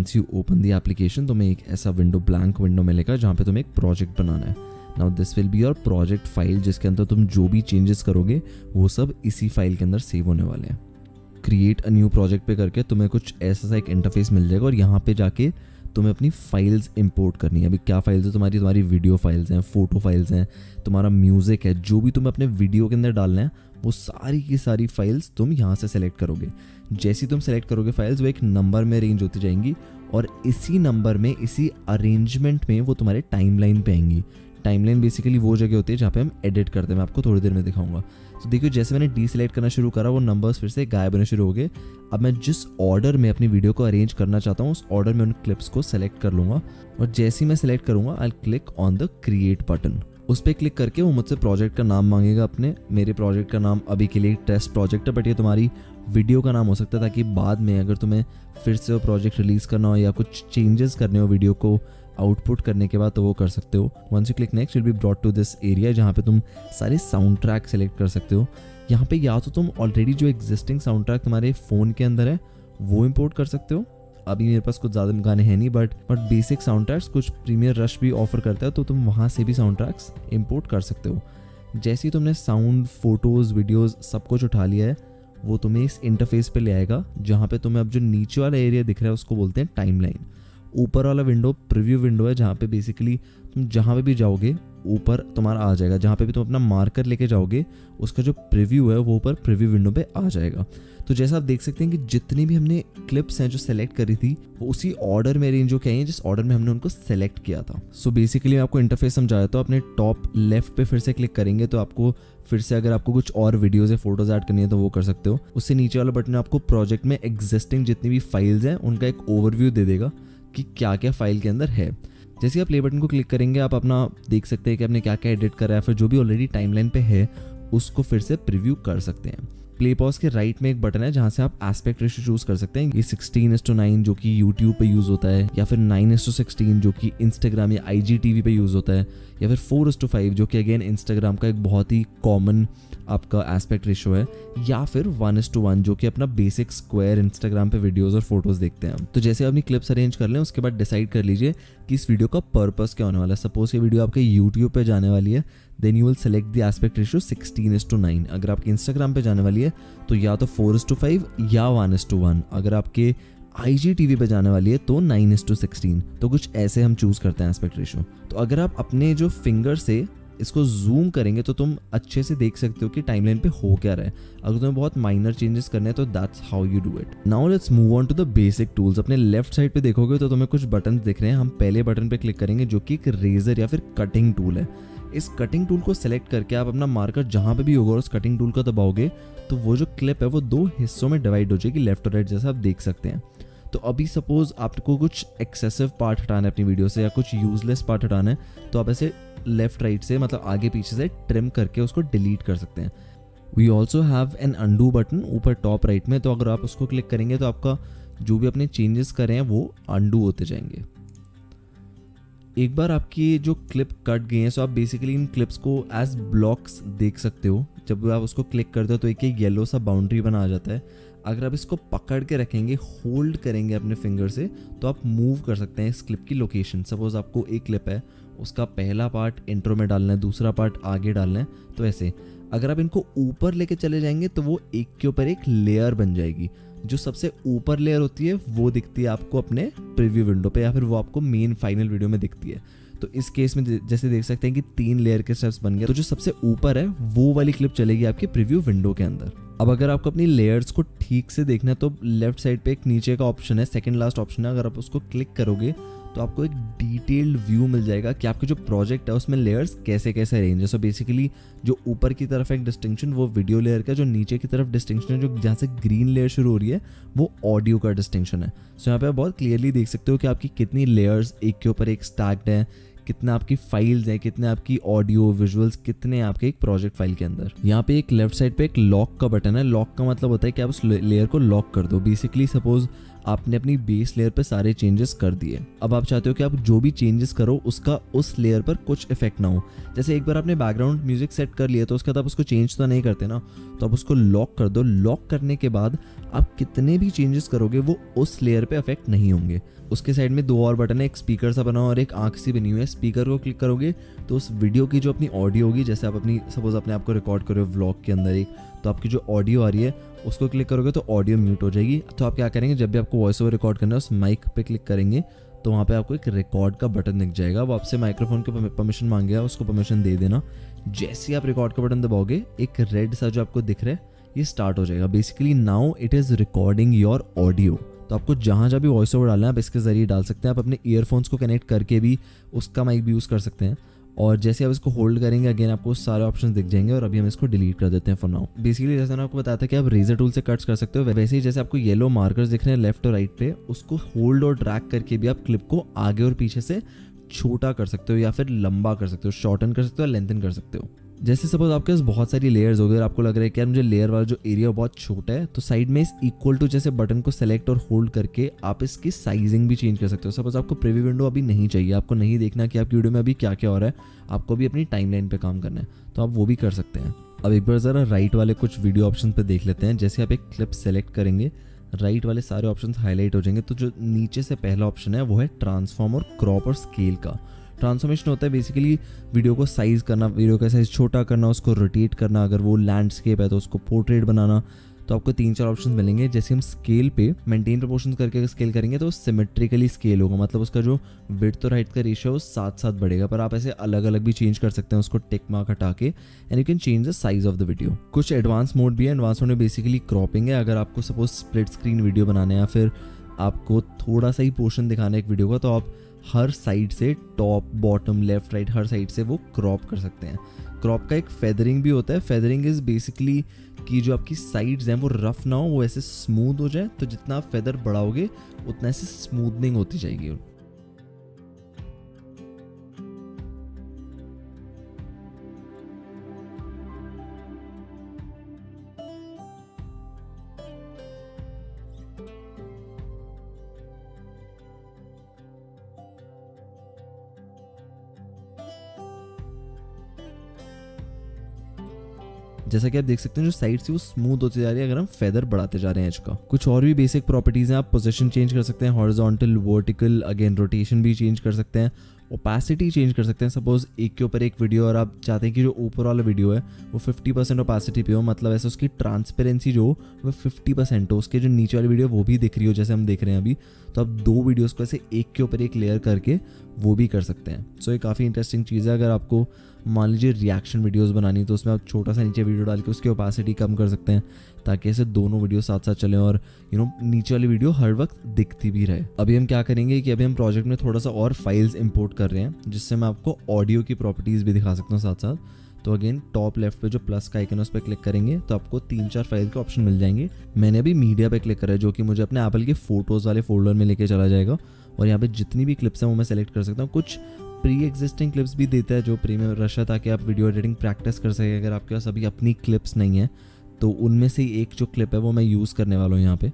Once you open the application तुम्हें एक ऐसा ब्लैंक विंडो मिलेगा जहाँ पे तुम्हें एक प्रोजेक्ट बनाना है। Now this will be your project file, जिसके अंदर तुम जो भी चेंजेस करोगे वो सब इसी फाइल के अंदर सेव होने वाले हैं। क्रिएट अ न्यू प्रोजेक्ट पे करके तुम्हें कुछ ऐसा सा एक इंटरफेस मिल जाएगा और यहाँ पे जाके तुम्हें अपनी फाइल्स इंपोर्ट करनी है। अभी क्या फाइल्स है तुम्हारी वीडियो फाइल्स हैं, फोटो फाइल्स हैं, तुम्हारा म्यूज़िक है, जो भी तुम्हें अपने वीडियो के अंदर डालना है वो सारी की सारी फाइल्स तुम यहाँ से सेलेक्ट करोगे। जैसे ही तुम सेलेक्ट करोगे फाइल्स, वो एक नंबर में अरेंज होती जाएंगी और इसी नंबर में, इसी अरेंजमेंट में वो तुम्हारे टाइमलाइन पे आएंगी। टाइमलाइन बेसिकली वो जगह होती है जहाँ पे हम एडिट करते हैं, मैं आपको थोड़ी देर में दिखाऊंगा। तो देखिए जैसे मैंने डीसेलेक्ट करना शुरू करा वो नंबर्स फिर से गायब होने शुरू हो गए। अब मैं जिस ऑर्डर में अपनी वीडियो को अरेंज करना चाहता हूँ उस ऑर्डर में उन क्लिप्स को सेलेक्ट कर लूँगा और जैसे ही मैं सेलेक्ट करूँगा I click on the create button. उस पर क्लिक करके वो मुझसे प्रोजेक्ट का नाम मांगेगा अपने। मेरे प्रोजेक्ट का नाम अभी के लिए टेस्ट प्रोजेक्ट है, बट ये तुम्हारी वीडियो का नाम हो सकता है ताकि बाद में अगर तुम्हें फिर से वो प्रोजेक्ट रिलीज़ करना हो या कुछ चेंजेस करने हो वीडियो को आउटपुट करने के बाद तो वो कर सकते हो। Once you click next will be brought to this area जहाँ पे तुम सारे साउंड ट्रैक सेलेक्ट कर सकते हो। यहाँ पे या तो तुम ऑलरेडी जो एग्जिस्टिंग साउंड ट्रैक तुम्हारे फ़ोन के अंदर है वो इंपोर्ट कर सकते हो। अभी मेरे पास कुछ ज़्यादा गाने हैं नहीं, बट बेसिक साउंड ट्रैक्स कुछ प्रीमियर रश भी ऑफर करता है तो तुम वहाँ से भी साउंड ट्रैक्स इंपोर्ट कर सकते हो। जैसे ही तुमने साउंड, फोटोज़, वीडियोज़ सब कुछ उठा लिया है वो तुम्हें इस इंटरफेस पे ले आएगा जहाँ पे तुम्हें अब जो नीचे वाला एरिया दिख रहा है उसको बोलते हैं टाइमलाइन। ऊपर वाला विंडो प्रीव्यू विंडो है जहाँ पे बेसिकली तुम जहाँ पे भी जाओगे ऊपर तुम्हारा आ जाएगा। जहाँ पे भी तुम अपना मार्कर लेके जाओगे उसका जो प्रीव्यू है वो ऊपर प्रीव्यू विंडो पे आ जाएगा। तो जैसा आप देख सकते हैं कि जितनी भी हमने क्लिप्स हैं जो सेलेक्ट करी थी वो उसी ऑर्डर में अरेंज होकर आई हैं जिस ऑर्डर में हमने उनको सेलेक्ट किया था। सो बेसिकली मैं आपको इंटरफेस समझाया तो अपने टॉप लेफ्ट पे फिर से क्लिक करेंगे तो आपको फिर से अगर आपको कुछ और वीडियोज़ या फोटोज़ ऐड करनी है तो वो कर सकते हो। उससे नीचे वाला बटन आपको प्रोजेक्ट में एग्जिस्टिंग जितनी भी फाइल्स हैं उनका एक ओवरव्यू दे देगा कि क्या क्या फाइल के अंदर है। जैसे आप प्ले बटन को क्लिक करेंगे आप अपना देख सकते हैं कि आपने क्या क्या एडिट करा है, फिर जो भी ऑलरेडी टाइमलाइन पे है उसको फिर से प्रीव्यू कर सकते हैं। प्ले पॉज के राइट में एक बटन है जहाँ से आप एस्पेक्ट रेशियो चूज कर सकते हैं। ये 16:9 जो कि यूट्यूब पे यूज़ होता है, या फिर 9:16 जो कि इंस्टाग्राम या IGTV पे यूज़ होता है, या फिर 4:5 जो कि अगेन इंस्टाग्राम का एक बहुत ही कॉमन आपका एस्पेक्ट रेशियो है, या फिर 1:1 जो कि अपना बेसिक स्क्वायर इंस्टाग्राम पे वीडियोस और फोटोज़ देखते हैं हम। तो जैसे अपनी क्लिप्स अरेंज कर लें उसके बाद डिसाइड कर लीजिए कि इस वीडियो का पर्पस क्या होने वाला है। सपोज ये वीडियो आपके यूट्यूब पे जाने वाली है, then you will select the aspect ratio 16:9। अगर आपके इंस्टाग्राम पे जाने वाली है तो या तो 4:5 या 1:1। अगर आपके IGTV पे जाने वाली है तो 9:16। तो कुछ ऐसे हम चूज़ करते हैं एस्पेक्ट रेशियो। तो अगर आप अपने जो फिंगर से इसको जूम करेंगे तो तुम अच्छे से देख सकते हो कि टाइमलाइन पे हो क्या रहा है। अगर तुम्हें बहुत माइनर चेंजेस करने हैं तो that's how you do it. Now let's move on to the basic tools. अपने लेफ्ट साइड पे देखोगे तो तुम्हें कुछ बटन दिख रहे हैं। हम पहले बटन पे क्लिक करेंगे जो कि एक रेजर या फिर कटिंग टूल है। इस कटिंग टूल को सेलेक्ट करके आप अपना मार्कर जहाँ पे भी होगा और उस कटिंग टूल को दबाओगे तो वो जो क्लिप है वो 2 हिस्सों में डिवाइड हो जाएगी, लेफ्ट और राइट, जैसा आप देख सकते हैं। तो अभी सपोज आपको कुछ एक्सेसिव पार्ट हटाना है अपनी वीडियो से या कुछ यूजलेस पार्ट हटाना है तो आप ऐसे लेफ्ट राइट से मतलब आगे पीछे से ट्रिम करके उसको डिलीट कर सकते हैं। We also have an undo button ऊपर टॉप राइट में, तो अगर आप उसको क्लिक करेंगे तो आपका जो भी अपने चेंजेस करें हैं वो अंडू होते जाएंगे। एक बार आपकी जो क्लिप कट गई है तो आप बेसिकली इन क्लिप्स को एज ब्लॉक्स देख सकते हो। जब आप उसको क्लिक करते हो तो एक येलो सा बाउंड्री बना आ जाता है। अगर आप इसको पकड़ के रखेंगे, होल्ड करेंगे अपने फिंगर से, तो आप मूव कर सकते हैं इस क्लिप की लोकेशन। सपोज आपको एक क्लिप है, उसका पहला पार्ट इंट्रो में डालना है, दूसरा पार्ट आगे डालना है, तो ऐसे अगर आप इनको ऊपर लेके चले जाएंगे तो वो एक के ऊपर एक लेयर बन जाएगी। जो सबसे ऊपर लेयर होती है वो दिखती है आपको अपने प्रीव्यू विंडो पे, या फिर वो आपको मेन फाइनल वीडियो में दिखती है। तो इस केस में जैसे देख सकते हैं कि 3 लेयर के स्टेप्स बन गए। तो जो सबसे ऊपर है वो वाली क्लिप चलेगी आपकी प्रीव्यू विंडो के अंदर। अब अगर आपको अपनी लेयर्स को ठीक से देखना है तो लेफ्ट साइड पे एक नीचे का ऑप्शन है, सेकंड लास्ट ऑप्शन है। अगर आप उसको क्लिक करोगे तो आपको एक डिटेल्ड व्यू मिल जाएगा कि आपके जो प्रोजेक्ट है उसमें लेयर्स कैसे कैसे अरेंज है। सो बेसिकली जो ऊपर की तरफ एक डिस्टिंक्शन वो वीडियो लेयर का, जो नीचे की तरफ डिस्टिंक्शन है जो जहाँ से ग्रीन लेयर शुरू हो रही है वो ऑडियो का डिस्टिंक्शन है। सो यहाँ पे आप बहुत क्लियरली देख सकते हो कि आपकी कितनी लेयर्स एक के ऊपर एक स्टैक्ड है, कितना आपकी फाइल्स हैं, कितने आपकी ऑडियो विजुअल्स कितने आपके एक प्रोजेक्ट फाइल के अंदर। यहाँ पे एक लेफ्ट साइड पे एक लॉक का बटन है। लॉक का मतलब होता है कि आप उस लेयर को लॉक कर दो। बेसिकली सपोज आपने अपनी बेस लेयर पे सारे चेंजेस कर दिए। अब आप चाहते हो कि आप जो भी चेंजेस करो उसका उस लेयर पर कुछ इफेक्ट ना हो। जैसे एक बार आपने बैकग्राउंड म्यूजिक सेट कर लिया तो उसके बाद आप उसको चेंज तो नहीं करते ना, तो आप उसको लॉक कर दो। लॉक करने के बाद आप कितने भी चेंजेस करोगे वो उस लेयर पे अफेक्ट नहीं होंगे। उसके साइड में 2 और बटन है, एक स्पीकर सा बना और एक आंख सी बनी हुई है। स्पीकर को क्लिक करोगे तो उस वीडियो की जो अपनी ऑडियो होगी, जैसे आप अपनी सपोज अपने आप को रिकॉर्ड करो व्लॉग के अंदर एक, तो आपकी जो ऑडियो आ रही है उसको क्लिक करोगे तो ऑडियो म्यूट हो जाएगी। तो आप क्या करेंगे, जब भी आपको वॉइस ओवर रिकॉर्ड करना है उस माइक पे क्लिक करेंगे तो वहाँ पे आपको एक रिकॉर्ड का बटन दिख जाएगा। वो आपसे माइक्रोफोन के परमिशन मांगेगा, उसको परमिशन दे देना। जैसे ही आप रिकॉर्ड का बटन दबाओगे एक रेड सा जो आपको दिख रहा है ये स्टार्ट हो जाएगा। Basically now it is recording your audio. तो आपको जहाँ जहाँ भी वॉइस ओवर डालना है आप इसके ज़रिए डाल सकते हैं। आप अपने ईयरफोन्स को कनेक्ट करके भी उसका माइक भी यूज़ कर सकते हैं। और जैसे आप इसको होल्ड करेंगे अगेन आपको सारे ऑप्शंस दिख जाएंगे। और अभी हम इसको डिलीट कर देते हैं फॉर नाउ। बेसिकली जैसे मैंने आपको बताया था कि आप रेजर टूल से कट्स कर सकते हो, वैसे ही जैसे आपको येलो मार्कर्स दिख रहे हैं लेफ्ट और राइट पे, उसको होल्ड और ड्रैग करके भी आप क्लिप को आगे और पीछे से छोटा कर सकते हो या फिर लंबा कर सकते हो, शॉर्टन कर सकते हो, लेंथन कर सकते हो। जैसे सपोज आपके पास बहुत सारी लेयर्स हो गई और आपको लग रहा है कि यार मुझे लेयर वाला जो एरिया बहुत छोटा है, तो साइड में इस इक्वल टू जैसे बटन को सेलेक्ट और होल्ड करके आप इसकी साइजिंग भी चेंज कर सकते हो। सपोज आपको प्रीव्यू विंडो अभी नहीं चाहिए, आपको नहीं देखना कि आपकी वीडियो में अभी क्या क्या हो रहा है, आपको भी अपनी टाइमलाइन पे काम करना है, तो आप वो भी कर सकते हैं। अब एक बार ज़रा राइट वाले कुछ वीडियो ऑप्शन पे देख लेते हैं। जैसे आप एक क्लिप सेलेक्ट करेंगे राइट वाले सारे ऑप्शन हाईलाइट हो जाएंगे। तो जो नीचे से पहला ऑप्शन है वो है ट्रांसफॉर्म और क्रॉप और स्केल का। ट्रांसफॉर्मेशन होता है बेसिकली वीडियो को साइज़ करना, वीडियो का साइज़ छोटा करना, उसको रोटेट करना, अगर वो लैंडस्केप है तो उसको पोर्ट्रेट बनाना। तो आपको 3-4 ऑप्शन मिलेंगे। जैसे हम स्केल पे मेंटेन प्रोपोर्शन करके स्केल करेंगे तो सिमेट्रिकली स्केल होगा, मतलब उसका जो विड्थ और हाइट का रेशियो है साथ साथ बढ़ेगा। पर आप ऐसे अलग अलग भी चेंज कर सकते हैं उसको टिक मार्क हटा के, and you can change the size of the video. कुछ एडवांस मोड भी है। एडवांस मोड में बेसिकली क्रॉपिंग है। अगर आपको सपोज स्प्लिट स्क्रीन वीडियो बनाना है या फिर आपको थोड़ा सा ही पोर्शन दिखाना है एक वीडियो का, तो आप हर साइड से टॉप बॉटम लेफ्ट राइट हर साइड से वो क्रॉप कर सकते हैं। क्रॉप का एक फेदरिंग भी होता है। फेदरिंग इज़ बेसिकली कि जो आपकी साइड्स हैं वो रफ ना हो, वो ऐसे स्मूथ हो जाए। तो जितना आप फेदर बढ़ाओगे उतना ऐसे स्मूथनिंग होती जाएगी। जैसा कि आप देख सकते हैं जो साइड से वो स्मूथ होती जा रही है अगर हम फेदर बढ़ाते जा रहे हैं एज का। कुछ और भी बेसिक प्रॉपर्टीज़ हैं। आप पोजीशन चेंज कर सकते हैं, हॉरिजॉन्टल, वर्टिकल, अगेन रोटेशन भी चेंज कर सकते हैं, ओपेसिटी चेंज कर सकते हैं। सपोज एक के ऊपर एक वीडियो और आप चाहते हैं कि जो ऊपर वाला वीडियो है वो 50% ओपेसिटी पे हो, मतलब ऐसे उसकी ट्रांसपेरेंसी जो हो वो 50% हो, उसके जो नीचे वाली वीडियो वो भी दिख रही हो जैसे हम देख रहे हैं अभी। तो आप 2 वीडियोस को ऐसे एक के ऊपर एक लेयर करके वो भी कर सकते हैं। सो ये काफ़ी इंटरेस्टिंग चीज़ है। अगर आपको मान लीजिए रिएक्शन वीडियोस बनानी तो उसमें आप छोटा सा नीचे वीडियो डाल के उसकी ओपेसिटी कम कर सकते हैं ताकि ऐसे दोनों वीडियो साथ साथ चलें और नीचे वाली वीडियो हर वक्त दिखती भी रहे। अभी हम क्या करेंगे कि अभी हम प्रोजेक्ट में थोड़ा सा और फाइल्स इंपोर्ट कर रहे हैं जिससे मैं आपको ऑडियो की प्रॉपर्टीज़ भी दिखा सकता हूँ साथ साथ। तो अगेन टॉप लेफ्ट पे जो प्लस का आइकन है उस पर क्लिक करेंगे तो आपको 3-4 फाइल के ऑप्शन मिल जाएंगे। मैंने अभी मीडिया पे क्लिक करा है जो कि मुझे अपने एप्पल के फोटोज़ वाले फोल्डर में लेके चला जाएगा और यहाँ पे जितनी भी क्लिप्स हैं वो मैं सेलेक्ट कर सकता हूँ। कुछ प्री एग्जिस्टिंग क्लिप्स भी देता है जो प्रीमियम रश है ताकि आप वीडियो एडिटिंग प्रैक्टिस कर सकें। अगर आपके पास अभी अपनी क्लिप्स नहीं है तो उनमें से एक जो क्लिप है वो मैं यूज़ करने वाला हूँ यहाँ पे।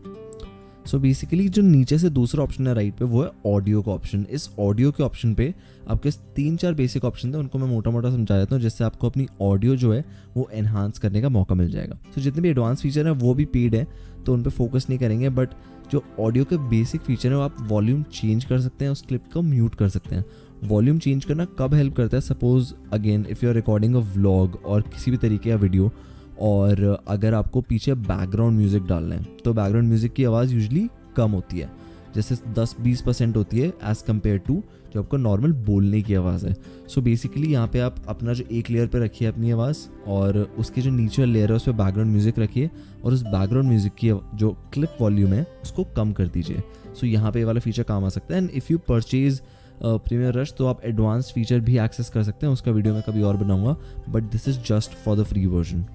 सो बेसिकली जो नीचे से दूसरा ऑप्शन है राइट पे वो है ऑडियो का ऑप्शन। इस ऑडियो के ऑप्शन पे आपके 3-4 बेसिक ऑप्शन थे, उनको मैं मोटा मोटा समझा देता हूँ जिससे आपको अपनी ऑडियो जो है वो एनहांस करने का मौका मिल जाएगा। तो जितने भी एडवांस फीचर हैं वो भी पेड है तो उन पर फोकस नहीं करेंगे, बट जो ऑडियो के बेसिक फीचर है वो आप वॉल्यूम चेंज कर सकते हैं, उस क्लिप को म्यूट कर सकते हैं। वॉल्यूम चेंज करना कब हेल्प करता है? Suppose again if you are recording a vlog और किसी भी तरीके का वीडियो और अगर आपको पीछे बैकग्राउंड म्यूज़िक डालना है तो बैकग्राउंड म्यूज़िक की आवाज़ यूजुअली कम होती है, जैसे 10-20% होती है एज़ कम्पेयर टू जो आपको नॉर्मल बोलने की आवाज़ है। सो बेसिकली यहाँ पे आप अपना जो एक लेयर पे रखिए अपनी आवाज़ और उसके जो नीचे वाला लेयर है उस पर बैकग्राउंड म्यूज़िक रखिए और उस बैकग्राउंड म्यूज़िक की जो क्लिप वॉल्यूम है उसको कम कर दीजिए। सो यहाँ पे ये वाला फीचर काम आ सकता है। And if you purchase premium rush तो आप एडवांस फीचर भी एक्सेस कर सकते हैं, उसका वीडियो मैं कभी और बनाऊंगा, but this is just for the free version.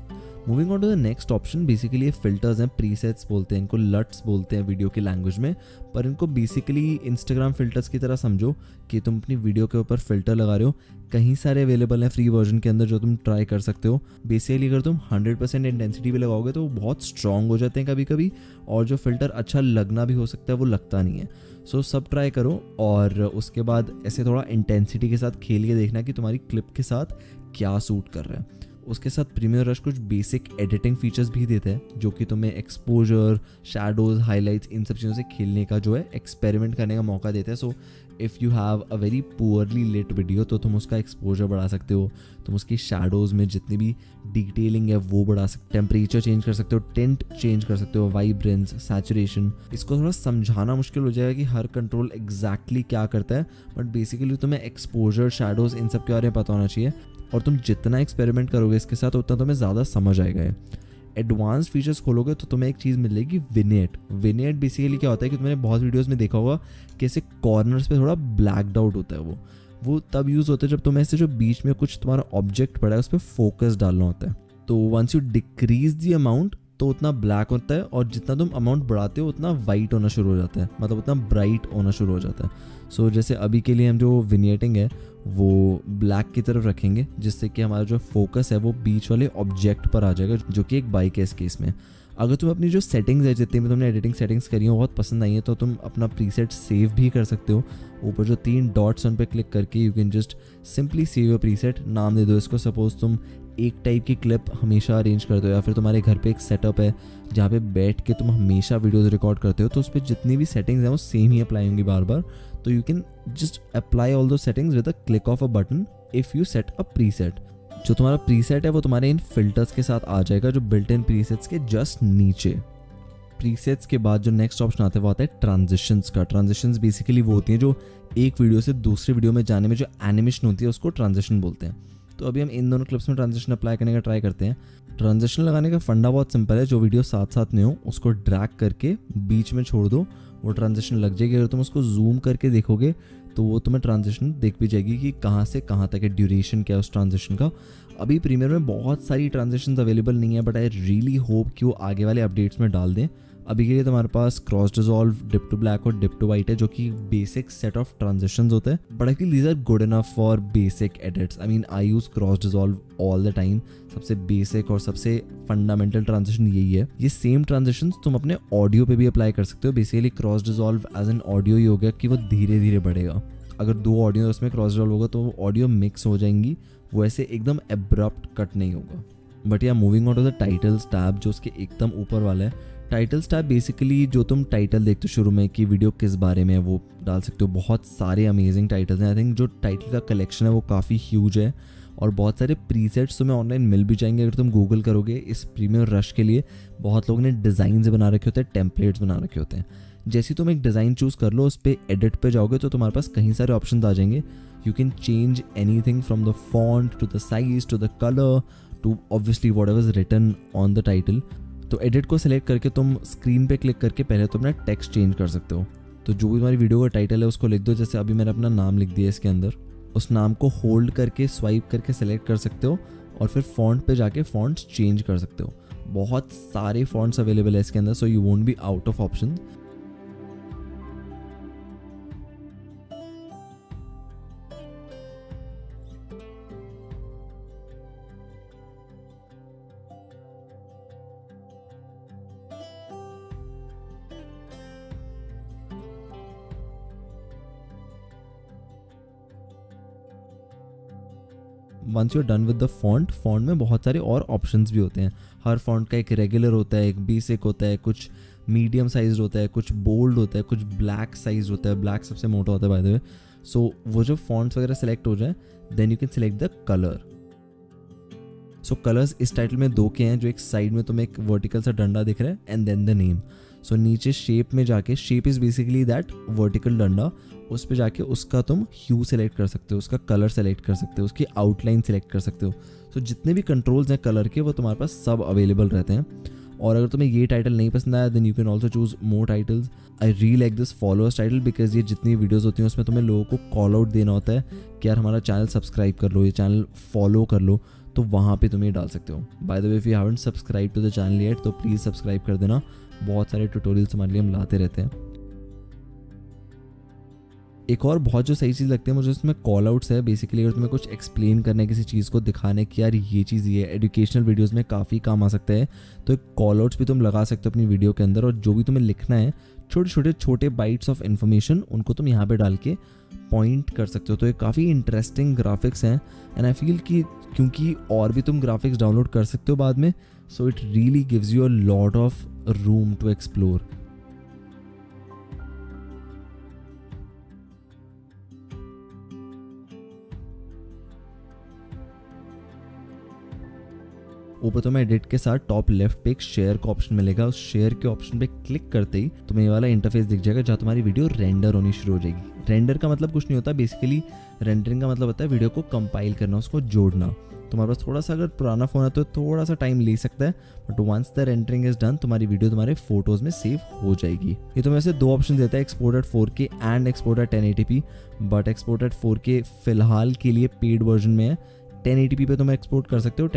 Moving on to the next option, basically ये फिल्टर्स हैं, प्रीसेट्स बोलते हैं इनको, लट्स बोलते हैं वीडियो की लैंग्वेज में, पर इनको बेसिकली इंस्टाग्राम फिल्टर्स की तरह समझो कि तुम अपनी वीडियो के ऊपर फिल्टर लगा रहे हो। कहीं सारे अवेलेबल हैं फ्री वर्जन के अंदर जो तुम ट्राई कर सकते हो। बेसिकली अगर तुम 100% इंटेंसिटी भी लगाओगे तो वो बहुत स्ट्रॉन्ग हो जाते हैं कभी कभी, और जो फिल्टर अच्छा लगना भी हो सकता है वो लगता नहीं है। सो सब ट्राई करो और उसके बाद ऐसे थोड़ा इंटेंसिटी के साथ खेल के देखना कि तुम्हारी क्लिप के साथ क्या सूट कर रहा है। उसके साथ प्रीमियर रश कुछ बेसिक एडिटिंग फीचर्स भी देते हैं जो कि तुम्हें एक्सपोजर, शैडोज, हाइलाइट्स, इन सब चीज़ों से खेलने का जो है एक्सपेरिमेंट करने का मौका देते हैं। So if you have a very poorly lit video तो तुम उसका एक्सपोजर बढ़ा सकते हो, तुम उसकी शैडोज़ में जितनी भी डिटेलिंग है वो बढ़ा सकते हो, टेम्परेचर चेंज कर सकते हो, टिंट चेंज कर सकते हो, वाइब्रेंस, सैचुरेशन। इसको थोड़ा समझाना मुश्किल हो जाएगा कि हर कंट्रोल एग्जैक्टली क्या करता है, बट बेसिकली तुम्हें एक्सपोजर, शैडोज़, इन सब के बारे में पता होना चाहिए, और तुम जितना एक्सपेरिमेंट करोगे इसके साथ उतना तुम्हें ज़्यादा समझ आएगा। एडवांस फीचर्स खोलोगे तो तुम्हें एक चीज़ मिलेगी, विनेट। विनेट बेसिकली क्या होता है कि तुमने बहुत वीडियोस में देखा होगा कि ऐसे कॉर्नर्स पे थोड़ा ब्लैकड आउट होता है, वो तब यूज़ होता है जब तुम्हें ऐसे जो बीच में कुछ तुम्हारा ऑब्जेक्ट पड़ा है उस पर फोकस डालना होता है। तो once you decrease the amount तो उतना ब्लैक होता है, और जितना तुम अमाउंट बढ़ाते हो उतना वाइट होना शुरू हो जाता है, मतलब उतना ब्राइट होना शुरू हो जाता है। सो जैसे अभी के लिए हम जो विनियटिंग है वो ब्लैक की तरफ रखेंगे, जिससे कि हमारा जो फोकस है वो बीच वाले ऑब्जेक्ट पर आ जाएगा, जो कि एक बाइक है इस केस में। अगर तुम अपनी जो सेटिंग्स है, जितनी भी तुमने एडिटिंग सेटिंग्स करी हो बहुत पसंद आई है, तो तुम अपना प्रीसेट सेव भी कर सकते हो। ऊपर जो 3 डॉट्स उन पर क्लिक करके you can just simply save your preset. नाम दे दो इसको, सपोज तुम एक टाइप की क्लिप हमेशा अरेंज करते हो, या फिर तुम्हारे घर पे एक सेटअप है जहाँ पे बैठ के तुम हमेशा वीडियोस रिकॉर्ड करते हो, तो उस पर जितनी भी सेटिंग्स हैं वो सेम ही अप्लाई होंगी बार बार। तो you can just apply all दो settings with a click of a button if you set a preset. जो तुम्हारा प्रीसेट है वो तुम्हारे इन फिल्टर्स के साथ आ जाएगा, जो बिल्ट इन प्रीसेट्स के जस्ट नीचे। प्रीसेट्स के बाद जो नेक्स्ट ऑप्शन आता है वो आता है ट्रांजिशंस का। ट्रांजिशंस बेसिकली वो होती हैं जो एक वीडियो से दूसरी वीडियो में जाने में जो एनिमेशन होती है उसको ट्रांजिशन बोलते हैं। तो अभी हम इन दोनों क्लिप्स में ट्रांजिशन अप्लाई करने का ट्राई करते हैं। ट्रांजिशन लगाने का फंडा बहुत सिंपल है, जो वीडियो साथ साथ में हो उसको ड्रैग करके बीच में छोड़ दो, वो ट्रांजिशन लग जाएगी। अगर तुम उसको जूम करके देखोगे तो वो तुम्हें ट्रांजिशन दिख भी जाएगी कि कहाँ से कहाँ तक है, ड्यूरेशन क्या है उस ट्रांजिशन का। अभी प्रीमियर में बहुत सारी ट्रांजिशंस अवेलेबल नहीं है, बट आई रियली होप कि वो आगे वाले अपडेट्स में डाल दें। अभी के लिए तुम्हारे पास cross dissolve, dip to black और डिप टू वाइट है, जो कि बेसिक सेट ऑफ ट्रांजिशंस होते हैं, but I feel these are good enough for basic edits. I mean I use cross dissolve all the time. सबसे basic और सबसे fundamental transition यही है। ये सेम ट्रांजिशंस तुम अपने ऑडियो पे भी अप्लाई कर सकते हो। Basically cross dissolve as an audio ही हो गया कि वो धीरे धीरे बढ़ेगा। अगर 2 ऑडियो उसमें क्रॉस डिसॉल्व होगा तो वो ऑडियो मिक्स हो जाएंगी, वो ऐसे एकदम एब्रप्ट कट नहीं होगा। बट या moving on to the titles tab, जो उसके एकदम ऊपर वाला है। टाइटल्स टैब बेसिकली जो तुम टाइटल देखते हो शुरू में कि वीडियो किस बारे में है वो डाल सकते हो। बहुत सारे अमेजिंग टाइटल्स हैं। आई थिंक जो टाइटल का कलेक्शन है वो काफ़ी ह्यूज है, और बहुत सारे प्रीसेट्स तुम्हें ऑनलाइन मिल भी जाएंगे अगर तुम गूगल करोगे। इस प्रीमियर रश के लिए बहुत लोगों ने डिज़ाइन बना रखे होते हैं, टेम्पलेट्स बना रखे होते हैं। जैसे तुम एक डिज़ाइन चूज़ कर लो, उस पर एडिट पे जाओगे तो तुम्हारे पास कहीं सारे ऑप्शन आ जाएंगे। You can change anything from the font to the size to the colour to obviously whatever is written on the title. तो एडिट को सिलेक्ट करके तुम स्क्रीन पे क्लिक करके पहले तो अपना टेक्स्ट चेंज कर सकते हो। तो जो भी तुम्हारी वीडियो का टाइटल है उसको लिख दो। जैसे अभी मैंने अपना नाम लिख दिया इसके अंदर, उस नाम को होल्ड करके स्वाइप करके सेलेक्ट कर सकते हो, और फिर फॉन्ट पे जाके फॉन्ट्स चेंज कर सकते हो। बहुत सारे फॉन्ट्स अवेलेबल है इसके अंदर, so you won't be out of option. Once you are done with the font में बहुत सारे और ऑप्शंस भी होते हैं। हर फॉन्ट का एक रेगुलर होता है, एक बेसिक होता है, कुछ मीडियम साइज होता है, कुछ बोल्ड होता है, कुछ ब्लैक साइज होता है। ब्लैक सबसे मोटा होता है बाय द वे। सो वो जो फॉन्ट्स वगैरह सेलेक्ट हो जाए then you can select the colour. So colours इस टाइटल में 2 के हैं, जो एक साइड में तुम्हें एक वर्टिकल सा डंडा दिख रहा है एंड देन द नेम। सो नीचे शेप में जाके, shape is basically that vertical डंडा, उस पे जाके उसका तुम ह्यू सेलेक्ट कर सकते हो, उसका कलर सेलेक्ट कर सकते हो, उसकी आउटलाइन सेलेक्ट कर सकते हो। सो जितने भी कंट्रोल्स हैं कलर के वो तुम्हारे पास सब अवेलेबल रहते हैं। और अगर तुम्हें ये टाइटल नहीं पसंद आया then you can also choose more titles. I really like this followers title because ये जितनी वीडियोस होती हैं उसमें तुम्हें लोगों को कॉल आउट देना होता है कि यार हमारा चैनल सब्सक्राइब कर लो, ये चैनल फॉलो कर लो। तो वहाँ पे तुम ये डाल सकते हो। By the way, if you haven't subscribe to the channel yet तो प्लीज़ सब्सक्राइब कर देना, बहुत सारे ट्यूटोरियल्स हमारे लिए हम लाते रहते हैं। एक और बहुत जो सही चीज़ लगती है मुझे उसमें कॉल आउट्स है। बेसिकली अगर तुम्हें कुछ एक्सप्लेन करना है, किसी चीज़ को दिखाने कि यार ये चीज़ ये एजुकेशनल वीडियोस में काफ़ी काम आ सकता है, तो एक कॉल आउट्स भी तुम लगा सकते हो अपनी वीडियो के अंदर। और जो भी तुम्हें लिखना है, छोटे बाइट्स ऑफ इन्फॉर्मेशन, उनको तुम यहाँ पे डाल के पॉइंट कर सकते हो। तो ये काफ़ी इंटरेस्टिंग ग्राफिक्स हैं एंड आई फील कि क्योंकि और भी तुम ग्राफिक्स डाउनलोड कर सकते हो बाद में, so it really gives you a lot of room to explore. ऊपर तुम्हें एडिट के साथ टॉप लेफ्ट पे एक शेयर का ऑप्शन मिलेगा। उस शेयर के ऑप्शन पे क्लिक करते ही तुम्हें ये वाला इंटरफेस दिख जाएगा जहाँ तुम्हारी वीडियो रेंडर होनी शुरू हो जाएगी। रेंडर का मतलब कुछ नहीं होता, बेसिकली रेंडरिंग का मतलब होता है वीडियो को कंपाइल करना, उसको जोड़ना। तुम्हारे पास थोड़ा सा अगर पुराना फ़ोन है तो थोड़ा सा टाइम ले सकता है, but once the rendering is done तुम्हारी वीडियो तुम्हारे फोटोज़ में सेव हो जाएगी। ये तुम्हें ऐसे दो ऑप्शन देता है, export at 4K and export at 1080p, but export at 4K फिलहाल के लिए पेड वर्जन में है। 1080p पे तुम एक्सपोर्ट कर सकते हो,